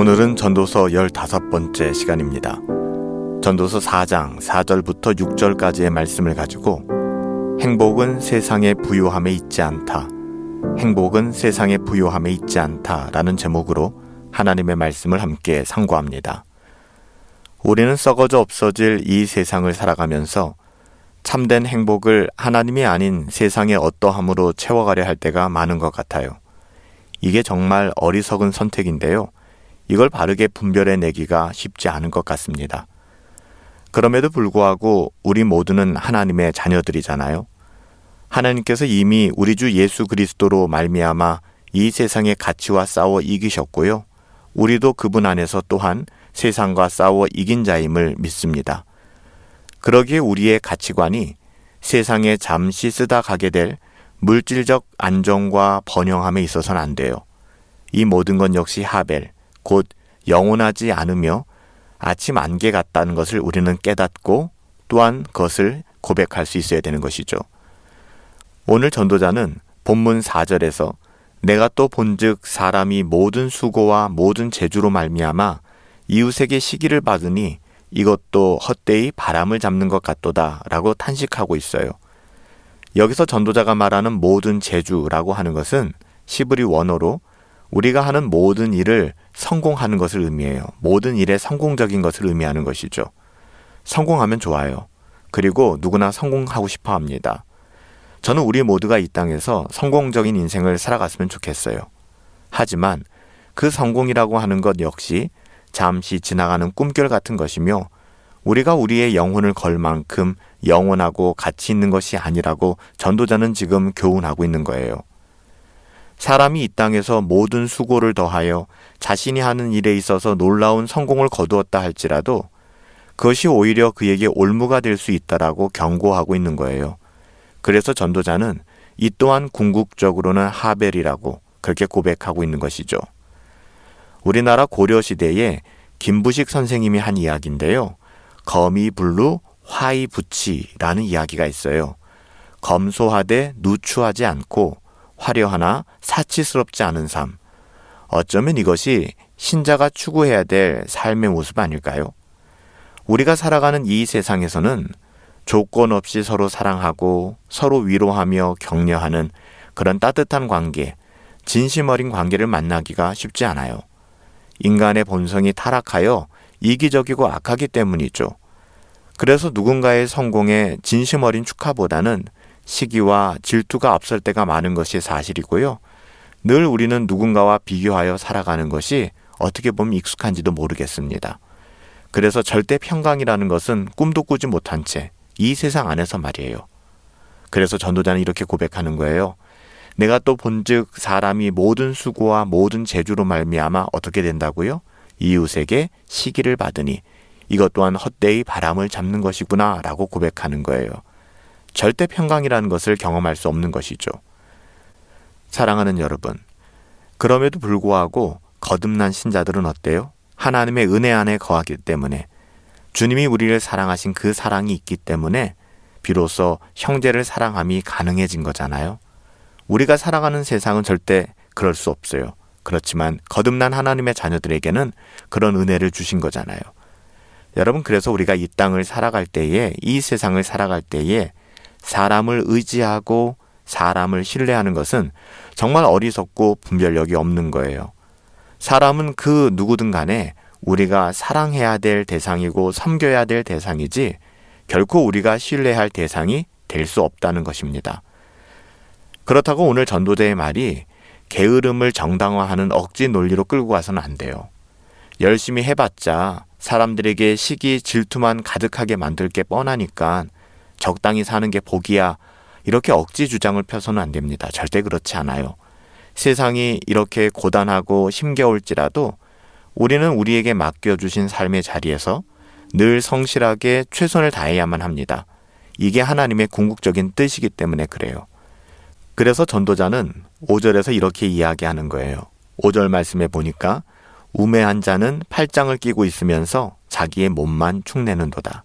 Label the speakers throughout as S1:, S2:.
S1: 오늘은 전도서 15번째 시간입니다. 전도서 4장 4절부터 6절까지의 말씀을 가지고 행복은 세상의 부요함에 있지 않다. 행복은 세상의 부요함에 있지 않다 라는 제목으로 하나님의 말씀을 함께 상고합니다. 우리는 썩어져 없어질 이 세상을 살아가면서 참된 행복을 하나님이 아닌 세상의 어떠함으로 채워가려 할 때가 많은 것 같아요. 이게 정말 어리석은 선택인데요. 이걸 바르게 분별해내기가 쉽지 않은 것 같습니다. 그럼에도 불구하고 우리 모두는 하나님의 자녀들이잖아요. 하나님께서 이미 우리 주 예수 그리스도로 말미암아 이 세상의 가치와 싸워 이기셨고요. 우리도 그분 안에서 또한 세상과 싸워 이긴 자임을 믿습니다. 그러기에 우리의 가치관이 세상에 잠시 쓰다 가게 될 물질적 안정과 번영함에 있어서는 안 돼요. 이 모든 건 역시 하벨, 곧 영원하지 않으며 아침 안개 같다는 것을 우리는 깨닫고 또한 그것을 고백할 수 있어야 되는 것이죠. 오늘 전도자는 본문 4절에서 내가 또 본즉 사람이 모든 수고와 모든 재주로 말미암아 이웃에게 시기를 받으니 이것도 헛되이 바람을 잡는 것 같도다 라고 탄식하고 있어요. 여기서 전도자가 말하는 모든 재주라고 하는 것은 시브리 원어로 우리가 하는 모든 일을 성공하는 것을 의미해요. 모든 일에 성공적인 것을 의미하는 것이죠. 성공하면 좋아요. 그리고 누구나 성공하고 싶어 합니다. 저는 우리 모두가 이 땅에서 성공적인 인생을 살아갔으면 좋겠어요. 하지만 그 성공이라고 하는 것 역시 잠시 지나가는 꿈결 같은 것이며 우리가 우리의 영혼을 걸 만큼 영원하고 가치 있는 것이 아니라고 전도자는 지금 교훈하고 있는 거예요. 사람이 이 땅에서 모든 수고를 더하여 자신이 하는 일에 있어서 놀라운 성공을 거두었다 할지라도 그것이 오히려 그에게 올무가 될 수 있다라고 경고하고 있는 거예요. 그래서 전도자는 이 또한 궁극적으로는 하벨이라고 그렇게 고백하고 있는 것이죠. 우리나라 고려시대에 김부식 선생님이 한 이야기인데요. 검이불루 화이부치라는 이야기가 있어요. 검소하되 누추하지 않고 화려하나 사치스럽지 않은 삶. 어쩌면 이것이 신자가 추구해야 될 삶의 모습 아닐까요? 우리가 살아가는 이 세상에서는 조건 없이 서로 사랑하고 서로 위로하며 격려하는 그런 따뜻한 관계, 진심 어린 관계를 만나기가 쉽지 않아요. 인간의 본성이 타락하여 이기적이고 악하기 때문이죠. 그래서 누군가의 성공에 진심 어린 축하보다는 시기와 질투가 앞설 때가 많은 것이 사실이고요. 늘 우리는 누군가와 비교하여 살아가는 것이 어떻게 보면 익숙한지도 모르겠습니다. 그래서 절대 평강이라는 것은 꿈도 꾸지 못한 채 이 세상 안에서 말이에요. 그래서 전도자는 이렇게 고백하는 거예요. 내가 또 본즉 사람이 모든 수고와 모든 재주로 말미암아 어떻게 된다고요? 이웃에게 시기를 받으니 이것 또한 헛되이 바람을 잡는 것이구나 라고 고백하는 거예요. 절대 평강이라는 것을 경험할 수 없는 것이죠. 사랑하는 여러분, 그럼에도 불구하고 거듭난 신자들은 어때요? 하나님의 은혜 안에 거하기 때문에 주님이 우리를 사랑하신 그 사랑이 있기 때문에 비로소 형제를 사랑함이 가능해진 거잖아요. 우리가 살아가는 세상은 절대 그럴 수 없어요. 그렇지만 거듭난 하나님의 자녀들에게는 그런 은혜를 주신 거잖아요. 여러분, 그래서 우리가 이 땅을 살아갈 때에, 이 세상을 살아갈 때에 사람을 의지하고 사람을 신뢰하는 것은 정말 어리석고 분별력이 없는 거예요. 사람은 그 누구든 간에 우리가 사랑해야 될 대상이고 섬겨야 될 대상이지 결코 우리가 신뢰할 대상이 될 수 없다는 것입니다. 그렇다고 오늘 전도자의 말이 게으름을 정당화하는 억지 논리로 끌고 가서는 안 돼요. 열심히 해봤자 사람들에게 시기, 질투만 가득하게 만들 게 뻔하니까 적당히 사는 게 복이야. 이렇게 억지 주장을 펴서는 안 됩니다. 절대 그렇지 않아요. 세상이 이렇게 고단하고 힘겨울지라도 우리는 우리에게 맡겨주신 삶의 자리에서 늘 성실하게 최선을 다해야만 합니다. 이게 하나님의 궁극적인 뜻이기 때문에 그래요. 그래서 전도자는 5절에서 이렇게 이야기하는 거예요. 5절 말씀에 보니까 우매한 자는 팔짱을 끼고 있으면서 자기의 몸만 축내는도다.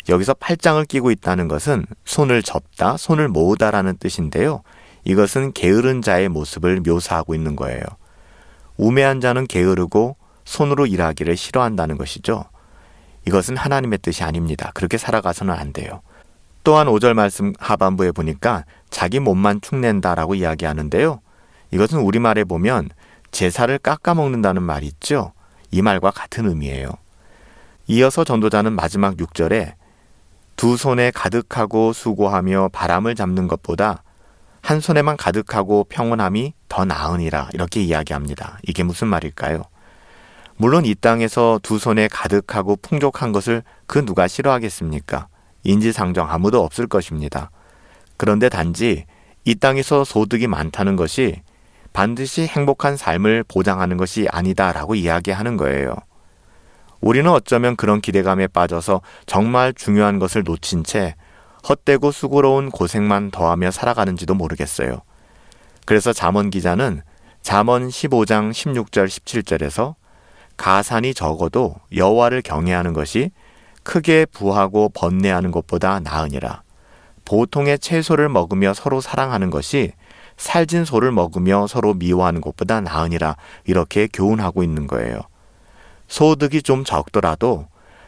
S1: 여기서 팔짱을 끼고 있다는 것은 손을 접다, 손을 모으다라는 뜻인데요. 이것은 게으른 자의 모습을 묘사하고 있는 거예요. 우매한 자는 게으르고 손으로 일하기를 싫어한다는 것이죠. 이것은 하나님의 뜻이 아닙니다. 그렇게 살아가서는 안 돼요. 또한 5절 말씀 하반부에 보니까 자기 몸만 축낸다라고 이야기하는데요. 이것은 우리말에 보면 제사를 깎아먹는다는 말이 있죠. 이 말과 같은 의미예요. 이어서 전도자는 마지막 6절에 두 손에 가득하고 수고하며 바람을 잡는 것보다 한 손에만 가득하고 평온함이 더 나으니라 이렇게 이야기합니다. 이게 무슨 말일까요? 물론 이 땅에서 두 손에 가득하고 풍족한 것을 그 누가 싫어하겠습니까? 인지상정 아무도 없을 것입니다. 그런데 단지 이 땅에서 소득이 많다는 것이 반드시 행복한 삶을 보장하는 것이 아니다라고 이야기하는 거예요. 우리는 어쩌면 그런 기대감에 빠져서 정말 중요한 것을 놓친 채 헛되고 수고로운 고생만 더하며 살아가는지도 모르겠어요. 그래서 잠언 기자는 잠언 15장 16절 17절에서 가산이 적어도 여호와를 경외하는 것이 크게 부하고 번뇌하는 것보다 나으니라. 보통의 채소를 먹으며 서로 사랑하는 것이 살진 소를 먹으며 서로 미워하는 것보다 나으니라 이렇게 교훈하고 있는 거예요. 소득이 좀 적더라도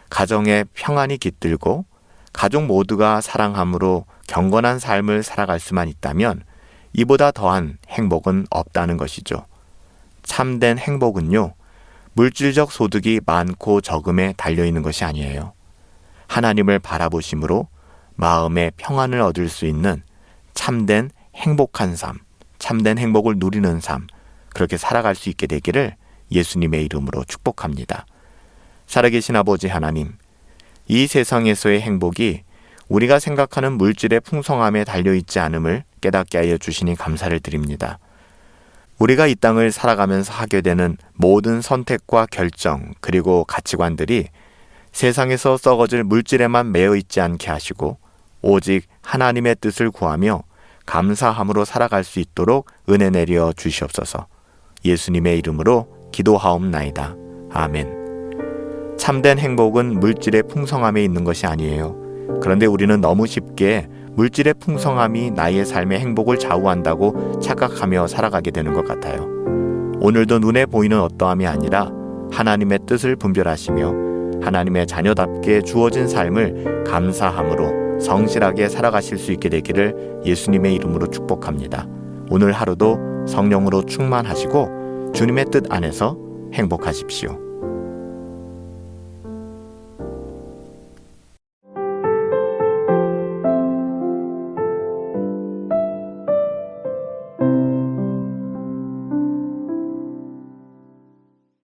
S1: 가정에 평안이 깃들고 가족 모두가 사랑함으로 경건한 삶을 살아갈 수만 있다면 이보다 더한 행복은 없다는 것이죠. 참된 행복은요, 물질적 소득이 많고 적음에 달려있는 것이 아니에요. 하나님을 바라보심으로 마음의 평안을 얻을 수 있는 참된 행복한 삶, 참된 행복을 누리는 삶, 그렇게 살아갈 수 있게 되기를 예수님의 이름으로 축복합니다. 살아계신 아버지 하나님, 이 세상에서의 행복이 우리가 생각하는 물질의 풍성함에 달려있지 않음을 깨닫게 하여 주시니 감사를 드립니다. 우리가 이 땅을 살아가면서 하게 되는 모든 선택과 결정 그리고 가치관들이 세상에서 썩어질 물질에만 매여 있지 않게 하시고 오직 하나님의 뜻을 구하며 감사함으로 살아갈 수 있도록 은혜 내려 주시옵소서. 예수님의 이름으로 기도하옵나이다. 아멘. 참된 행복은 물질의 풍성함에 있는 것이 아니에요. 그런데 우리는 너무 쉽게 물질의 풍성함이 나의 삶의 행복을 좌우한다고 착각하며 살아가게 되는 것 같아요. 오늘도 눈에 보이는 어떠함이 아니라 하나님의 뜻을 분별하시며 하나님의 자녀답게 주어진 삶을 감사함으로 성실하게 살아가실 수 있게 되기를 예수님의 이름으로 축복합니다. 오늘 하루도 성령으로 충만하시고 주님의 뜻 안에서 행복하십시오.